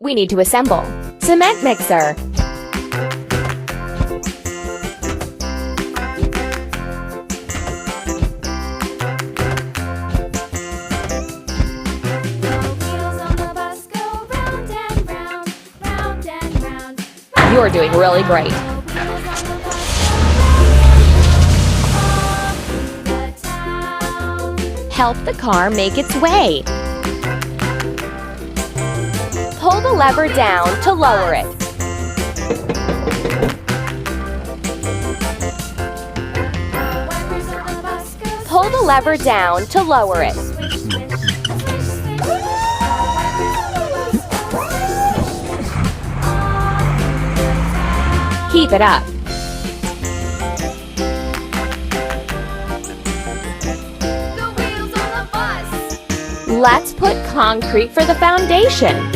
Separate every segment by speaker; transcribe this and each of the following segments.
Speaker 1: We need to assemble. Cement mixer. You're doing really great. Help the car make its way. Pull the lever down to lower it. Pull the lever down to lower it. Keep it up. Let's put concrete for the foundation.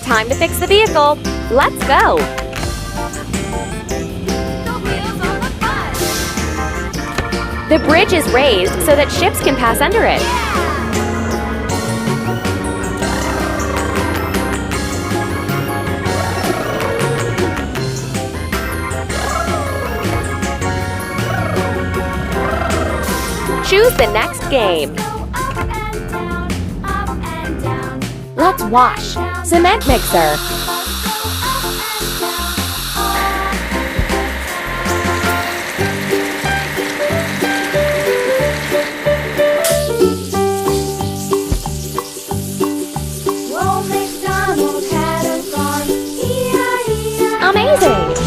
Speaker 1: Time to fix the vehicle. Let's go. The bridge is raised so that ships can pass under it. Choose the next game. Let's wash. Cement mixer. Amazing!